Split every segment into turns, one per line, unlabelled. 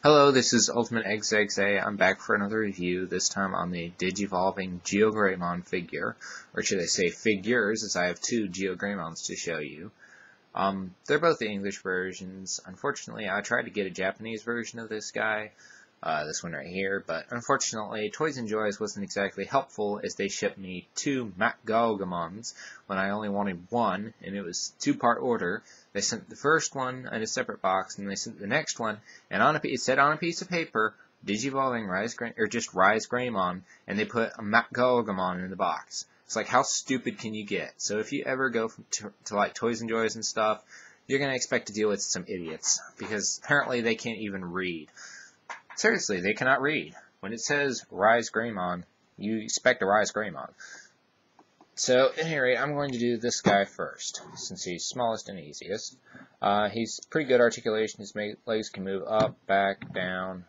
Hello, this is Ultimate XXA. I'm back for another review, this time on the Digivolving Geogreymon figure, or should I say figures, as I have two Geogreymons to show you. They're both the English versions. Unfortunately, I tried to get a Japanese version of this guy, this one right here, but unfortunately, Toys and Joys wasn't exactly helpful as they shipped me two Geogreymons when I only wanted one, and it was two-part order. They sent the first one in a separate box, and they sent the next one, and it said on a piece of paper, Digivolving Risegreymon, and they put a Geogreymon in the box. It's like, how stupid can you get? So if you ever go to like Toys and Joys and stuff, you're going to expect to deal with some idiots, because apparently they can't even read. Seriously, they cannot read. When it says Risegreymon, you expect a Risegreymon. So, at any rate, I'm going to do this guy first, since he's smallest and easiest. He's pretty good articulation. His legs can move up, back, down.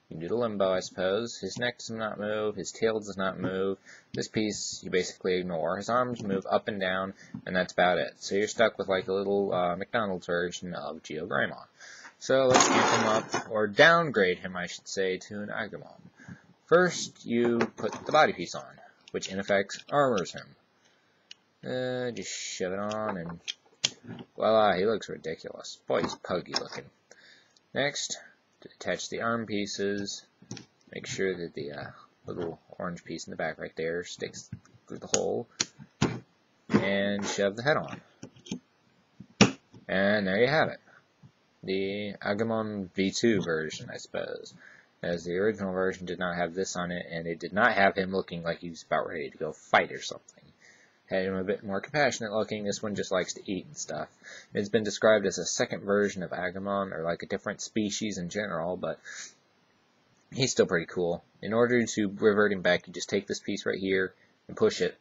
You can do the limbo, I suppose. His neck does not move. His tail does not move. This piece you basically ignore. His arms move up and down, and that's about it. So you're stuck with like a little McDonald's version of Geogreymon. So let's amp him up, or downgrade him, I should say, to an Agumon. First, you put the body piece on, which in effect armors him. Just shove it on, and voila, he looks ridiculous. Boy, he's puggy looking. Next, to attach the arm pieces, make sure that the little orange piece in the back right there sticks through the hole, and shove the head on. And there you have it. The Agumon V2 version, I suppose, as the original version did not have this on it, and it did not have him looking like he was about ready to go fight or something. Had him a bit more compassionate looking. This one just likes to eat and stuff. It's been described as a second version of Agumon, or like a different species in general, but he's still pretty cool. In order to revert him back, you just take this piece right here and push it,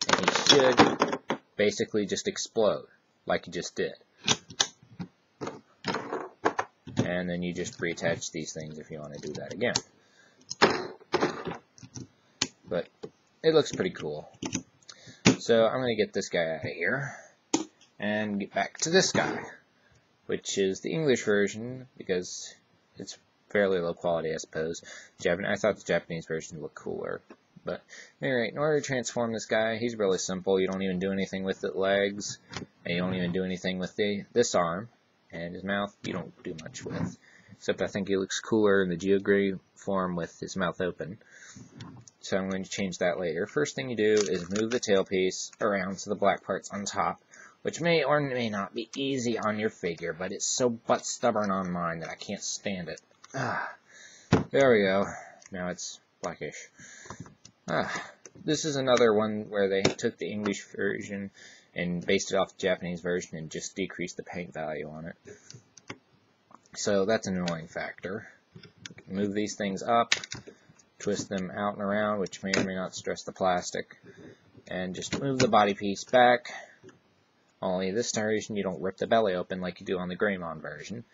and he should basically just explode, like he just did. And then you just reattach these things if you want to do that again. But it looks pretty cool. So I'm going to get this guy out of here and get back to this guy, which is the English version, because it's fairly low quality, I suppose. I thought the Japanese version looked cooler. But anyway, in order to transform this guy, he's really simple. You don't even do anything with the legs, and you don't even do anything with this arm. And his mouth, you don't do much with. Except I think he looks cooler in the Geogrey form with his mouth open. So I'm going to change that later. First thing you do is move the tail piece around so the black part's on top, which may or may not be easy on your figure, but it's so butt stubborn on mine that I can't stand it. There we go. Now it's blackish. This is another one where they took the English version and based it off the Japanese version and just decreased the paint value on it. So that's an annoying factor. Move these things up, twist them out and around, which may or may not stress the plastic, and just move the body piece back. Only this version you don't rip the belly open like you do on the Greymon version.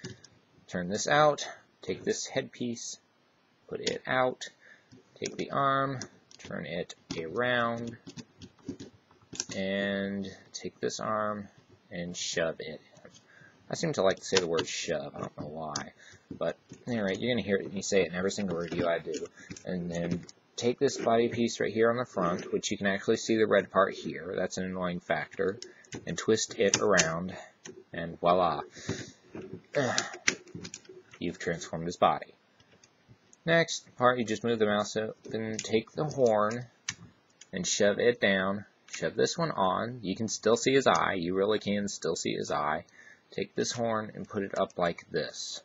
Turn this out, take this headpiece, put it out, take the arm, turn it around, and take this arm and shove it in. I seem to like to say the word shove, I don't know why. But anyway, you're going to hear me say it in every single review I do. And then take this body piece right here on the front, which you can actually see the red part here, that's an annoying factor, and twist it around, and voila. You've transformed his body. Next part, you just move the mouse open, take the horn, and shove it down. Shove this one on. You can still see his eye. You really can still see his eye. Take this horn and put it up like this,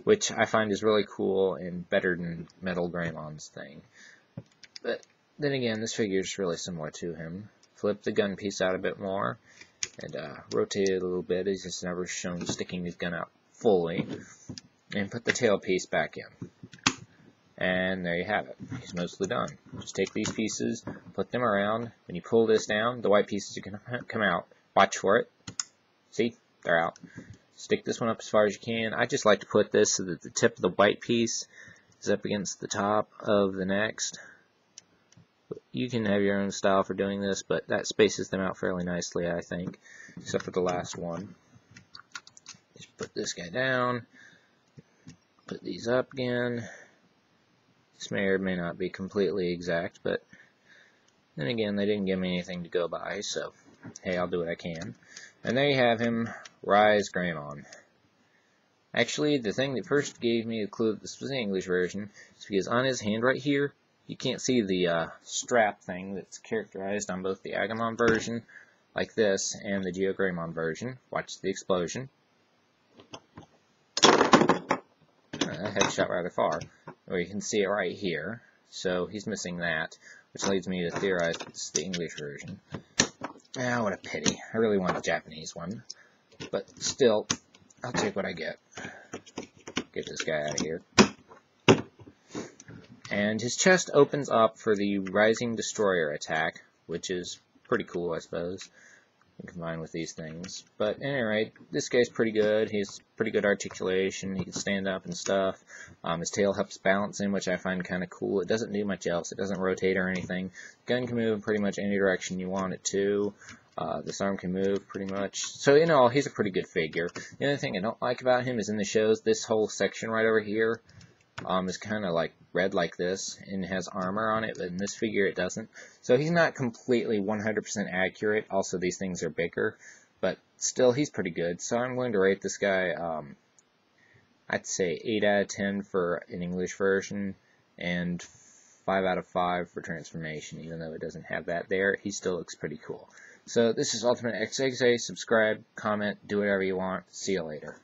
which I find is really cool and better than Metal Greymon's thing. But then again, this figure is really similar to him. Flip the gun piece out a bit more and rotate it a little bit. He's just never shown sticking his gun out fully. And put the tail piece back in. And there you have it. He's mostly done. Just take these pieces, put them around. When you pull this down, the white pieces are going to come out. Watch for it. See? They're out. Stick this one up as far as you can. I just like to put this so that the tip of the white piece is up against the top of the next. You can have your own style for doing this, but that spaces them out fairly nicely, I think. Except for the last one. put this guy down, put these up again. This may or may not be completely exact, but then again, they didn't give me anything to go by, so hey, I'll do what I can. And there you have him, Risegreymon. Actually, the thing that first gave me a clue that this was the English version is because on his hand right here, you can't see the strap thing that's characterized on both the Agumon version, like this, and the Geogreymon version. Watch the explosion. That head shot rather far. Or you can see it right here. So he's missing that, which leads me to theorize that this is the English version. Ah, what a pity. I really want the Japanese one. But still, I'll take what I get. Get this guy out of here. And his chest opens up for the Rising Destroyer attack, which is pretty cool, I suppose, combined with these things. But at any rate, this guy's pretty good. He has pretty good articulation. He can stand up and stuff. His tail helps balance him, which I find kind of cool. It doesn't do much else. It doesn't rotate or anything. The gun can move in pretty much any direction you want it to. This arm can move pretty much. So, in all, he's a pretty good figure. The only thing I don't like about him is in the shows, this whole section right over here is kind of like red like this and has armor on it, but in this figure it doesn't. So he's not completely 100% accurate. Also, these things are bigger, but still he's pretty good. So I'm going to rate this guy, I'd say 8 out of 10 for an English version and 5 out of 5 for transformation. Even though it doesn't have that there, he still looks pretty cool. So this is Ultimate XXA. Subscribe, comment, do whatever you want. See you later.